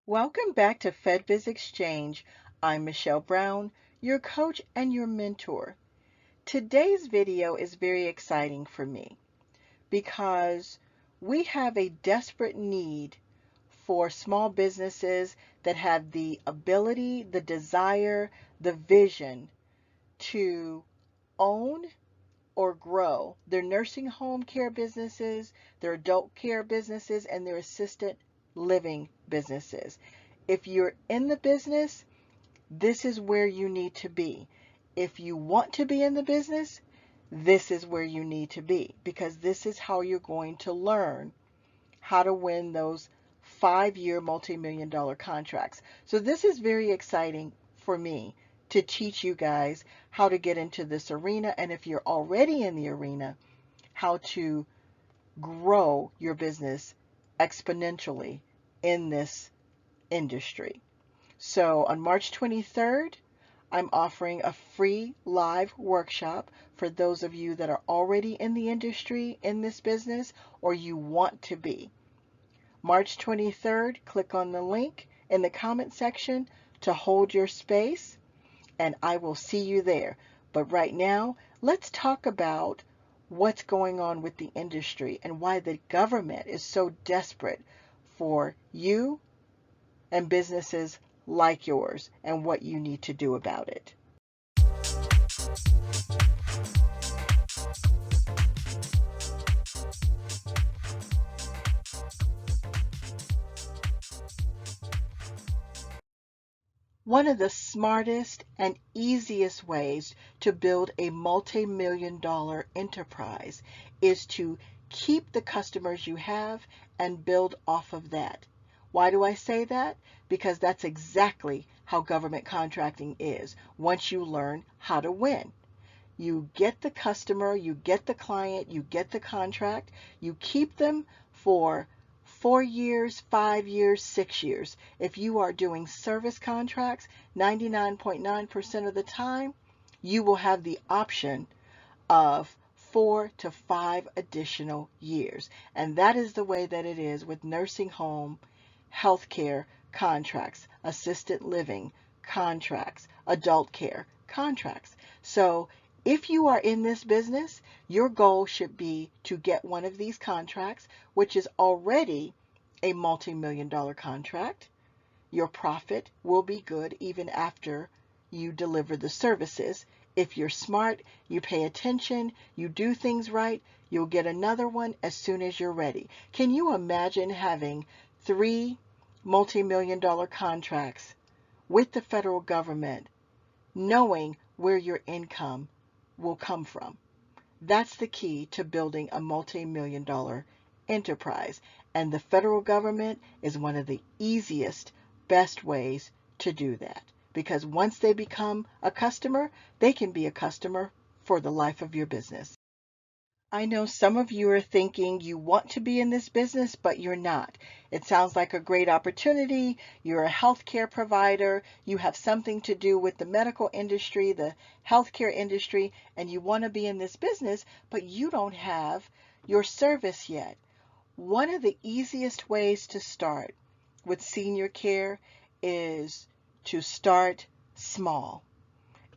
Welcome back to FedBiz Exchange. I'm Michelle Brown, your coach and your mentor. Today's video is very exciting for me because we have a desperate need for small businesses that have the ability, the desire, the vision to own or grow their nursing home care businesses, their adult care businesses, and their assisted living businesses. If you're in the business, this is where you need to be. If you want to be in the business, this is where you need to be, because this is how you're going to learn how to win those 5-year multi-million dollar contracts. So this is very exciting for me to teach you guys how to get into this arena, and if you're already in the arena, how to grow your business exponentially in this industry. So on March 23rd, I'm offering a free live workshop for those of you that are already in the industry, in this business, or you want to be. March 23rd, click on the link in the comment section to hold your space, and I will see you there. But right now, let's talk about what's going on with the industry and why the government is so desperate for you and businesses like yours and what you need to do about it. One of the smartest and easiest ways to build a multi-million dollar enterprise is to keep the customers you have and build off of that. Why do I say that? Because that's exactly how government contracting is once you learn how to win. You get the customer, you get the client, you get the contract, you keep them for 4 years, 5 years, 6 years. If you are doing service contracts, 99.9% of the time, you will have the option of 4 to 5 additional years. And that is the way that it is with nursing home, healthcare contracts, assisted living contracts, adult care contracts. So if you are in this business, your goal should be to get one of these contracts, which is already a multi-million dollar contract. Your profit will be good even after you deliver the services. If you're smart, you pay attention, you do things right, you'll get another one as soon as you're ready. Can you imagine having 3 multi-million dollar contracts with the federal government, knowing where your income will come from? That's the key to building a multi-million dollar enterprise. And the federal government is one of the easiest, best ways to do that. Because once they become a customer, they can be a customer for the life of your business. I know some of you are thinking you want to be in this business, but you're not. It sounds like a great opportunity. You're a healthcare provider. You have something to do with the medical industry, the healthcare industry, and you want to be in this business, but you don't have your service yet. One of the easiest ways to start with senior care is to start small.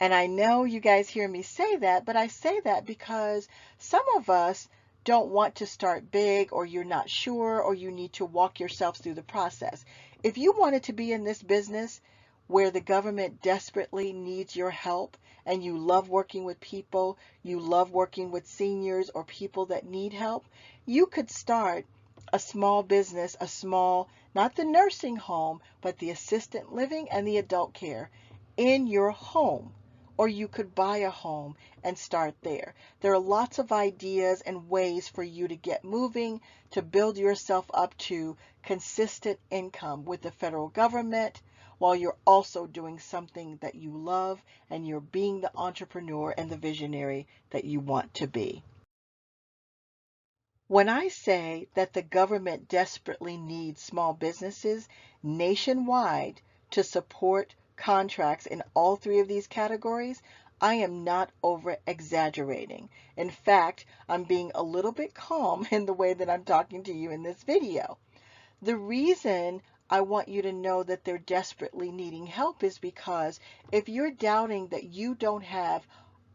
And I know you guys hear me say that, but I say that because some of us don't want to start big, or you're not sure, or you need to walk yourself through the process. If you wanted to be in this business where the government desperately needs your help, and you love working with people, you love working with seniors or people that need help, you could start a small business, a small, not the nursing home, but the assisted living and the adult care in your home. Or you could buy a home and start there. There are lots of ideas and ways for you to get moving, to build yourself up to consistent income with the federal government, while you're also doing something that you love and you're being the entrepreneur and the visionary that you want to be. When I say that the government desperately needs small businesses nationwide to support contracts in all 3 of these categories, I am not over exaggerating. In fact, I'm being a little bit calm in the way that I'm talking to you in this video. The reason I want you to know that they're desperately needing help is because if you're doubting that you don't have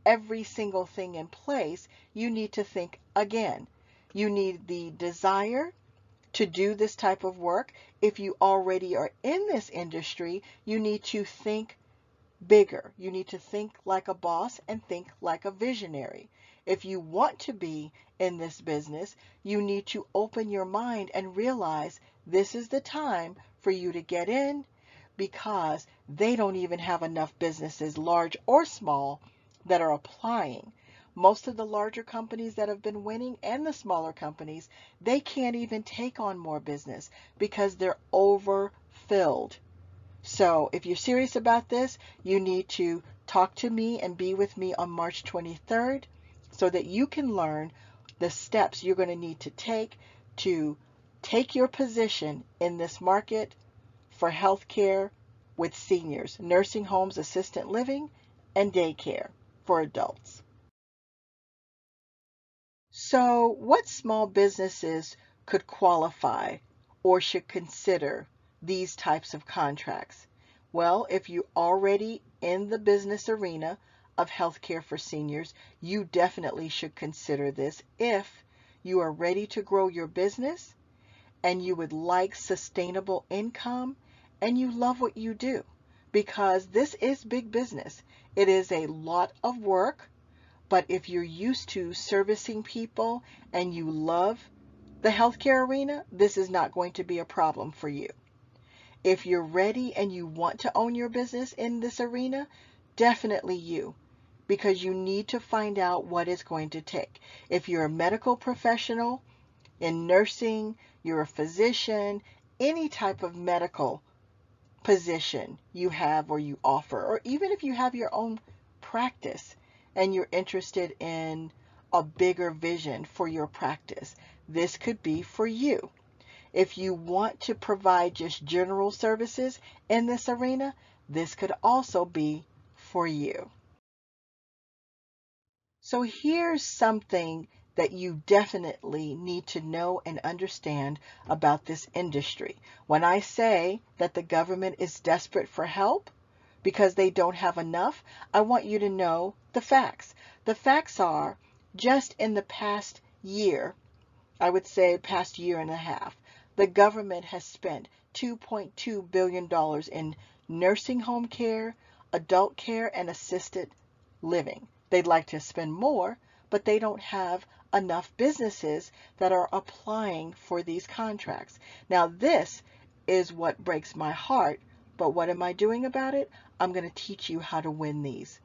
every single thing in place, you need to think again. You need the desire to do this type of work. If you already are in this industry, you need to think bigger. You need to think like a boss and think like a visionary. If you want to be in this business, you need to open your mind and realize this is the time for you to get in because they don't even have enough businesses, large or small, that are applying. Most of the larger companies that have been winning and the smaller companies, they can't even take on more business because they're overfilled. So if you're serious about this, you need to talk to me and be with me on March 23rd so that you can learn the steps you're going to take your position in this market for healthcare with seniors, nursing homes, assisted living, and daycare for adults. So what small businesses could qualify or should consider these types of contracts? Well, if you're already in the business arena of healthcare for seniors, you definitely should consider this if you are ready to grow your business and you would like sustainable income and you love what you do, because this is big business. It is a lot of work. But if you're used to servicing people and you love the healthcare arena, this is not going to be a problem for you. If you're ready and you want to own your business in this arena, definitely you, because you need to find out what it's going to take. If you're a medical professional in nursing, you're a physician, any type of medical position you have or you offer, or even if you have your own practice and you're interested in a bigger vision for your practice, this could be for you. If you want to provide just general services in this arena, this could also be for you. So here's something that you definitely need to know and understand about this industry. When I say that the government is desperate for help because they don't have enough, I want you to know the facts. The facts are, just in the past year, I would say past year and a half, the government has spent $2.2 billion in nursing home care, adult care, and assisted living. They'd like to spend more, but they don't have enough businesses that are applying for these contracts. Now, this is what breaks my heart, but what am I doing about it? I'm going to teach you how to win these.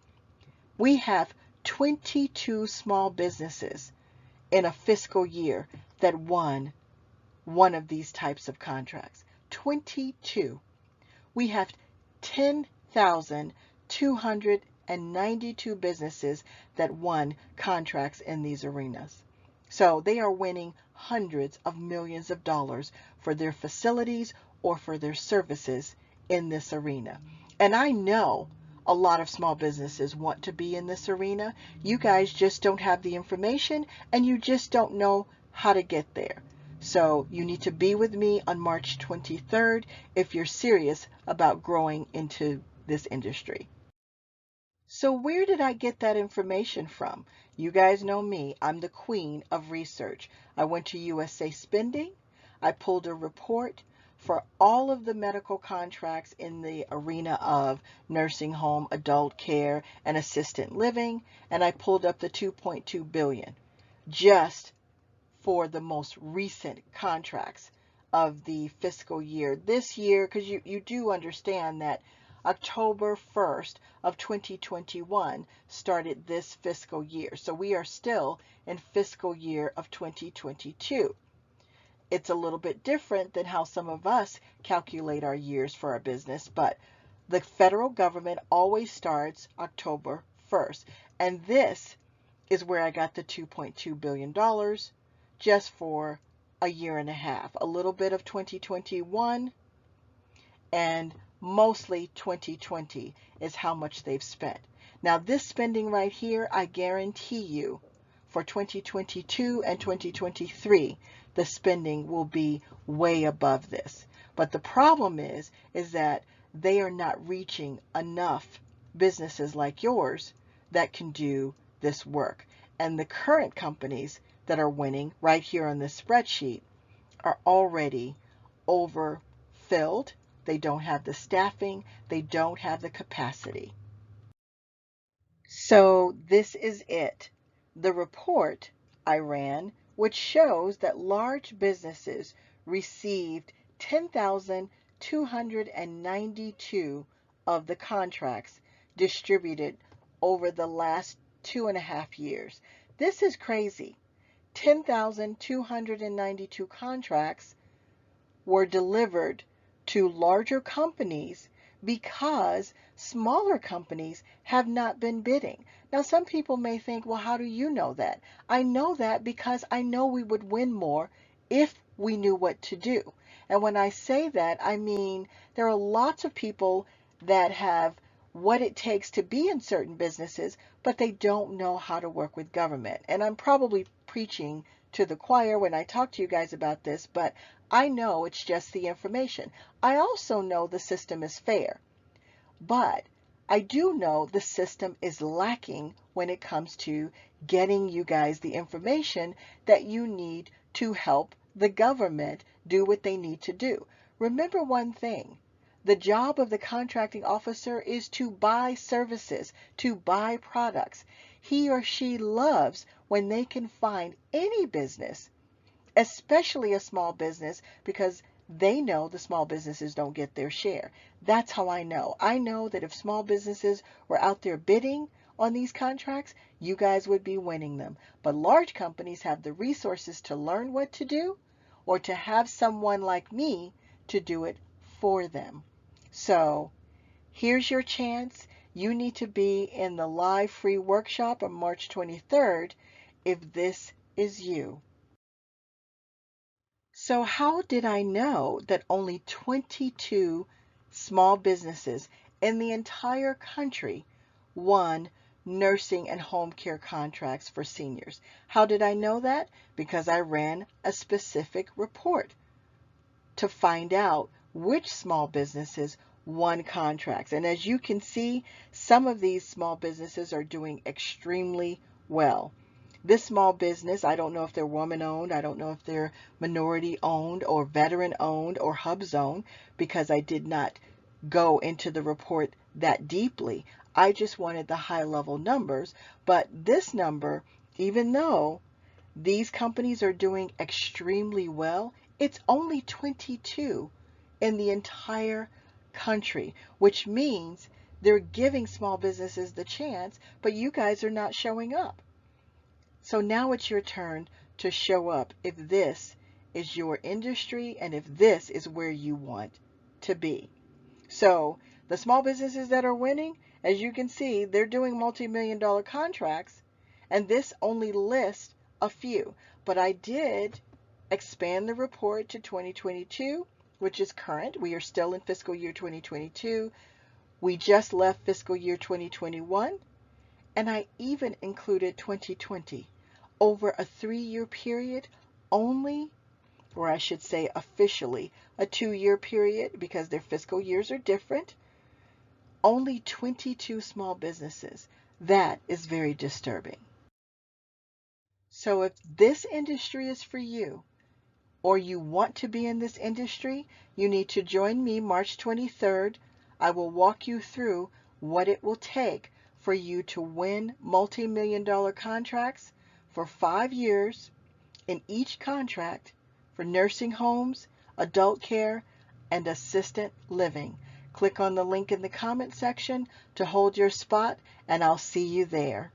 We have 22 small businesses in a fiscal year that won one of these types of contracts. 22. We have 10,292 businesses that won contracts in these arenas. So they are winning hundreds of millions of dollars for their facilities or for their services in this arena. And I know a lot of small businesses want to be in this arena. You guys just don't have the information and you just don't know how to get there. So you need to be with me on March 23rd if you're serious about growing into this industry. So where did I get that information from? You guys know me. I'm the queen of research. I went to USA Spending. I pulled a report for all of the medical contracts in the arena of nursing home, adult care, and assisted living, and I pulled up the 2.2 billion just for the most recent contracts of the fiscal year. This year, because you do understand that October 1st of 2021 started this fiscal year. So we are still in fiscal year of 2022. It's a little bit different than how some of us calculate our years for our business, but the federal government always starts October 1st. And this is where I got the $2.2 billion just for a year and a half. A little bit of 2021 and mostly 2020 is how much they've spent. Now this spending right here, I guarantee you, for 2022 and 2023, the spending will be way above this. But the problem is that they are not reaching enough businesses like yours that can do this work. And the current companies that are winning right here on this spreadsheet are already overfilled. They don't have the staffing. They don't have the capacity. So this is it. The report I ran, which shows that large businesses received 10,292 of the contracts distributed over the last 2.5 years. This is crazy. 10,292 contracts were delivered to larger companies because smaller companies have not been bidding. Now, some people may think, well, how do you know that? I know that because I know we would win more if we knew what to do. And when I say that, I mean there are lots of people that have what it takes to be in certain businesses, but they don't know how to work with government. And I'm probably preaching to the choir when I talk to you guys about this, but I know it's just the information. I also know the system is fair, but I do know the system is lacking when it comes to getting you guys the information that you need to help the government do what they need to do. Remember one thing. The job of the contracting officer is to buy services, to buy products. He or she loves when they can find any business, especially a small business, because they know the small businesses don't get their share. That's how I know. I know that if small businesses were out there bidding on these contracts, you guys would be winning them. But large companies have the resources to learn what to do or to have someone like me to do it for them. So here's your chance. You need to be in the live free workshop on March 23rd if this is you. So how did I know that only 22 small businesses in the entire country won nursing and home care contracts for seniors? How did I know that? Because I ran a specific report to find out which small businesses won contracts. And as you can see, some of these small businesses are doing extremely well. This small business, I don't know if they're woman-owned, I don't know if they're minority-owned or veteran-owned or hub-zone, because I did not go into the report that deeply. I just wanted the high-level numbers. But this number, even though these companies are doing extremely well, it's only 22 in the entire country, which means they're giving small businesses the chance, but you guys are not showing up. So now it's your turn to show up if this is your industry and if this is where you want to be. So the small businesses that are winning, as you can see, they're doing multi-million-dollar contracts, and this only lists a few. But I did expand the report to 2022, which is current. We are still in fiscal year 2022. We just left fiscal year 2021, and I even included 2020. Over a 3-year period, only, or I should say officially, a 2-year period because their fiscal years are different, only 22 small businesses. That is very disturbing. So if this industry is for you, or you want to be in this industry, you need to join me March 23rd. I will walk you through what it will take for you to win multi-million-dollar contracts for 5 years in each contract for nursing homes, adult care, and assisted living. Click on the link in the comment section to hold your spot, and I'll see you there.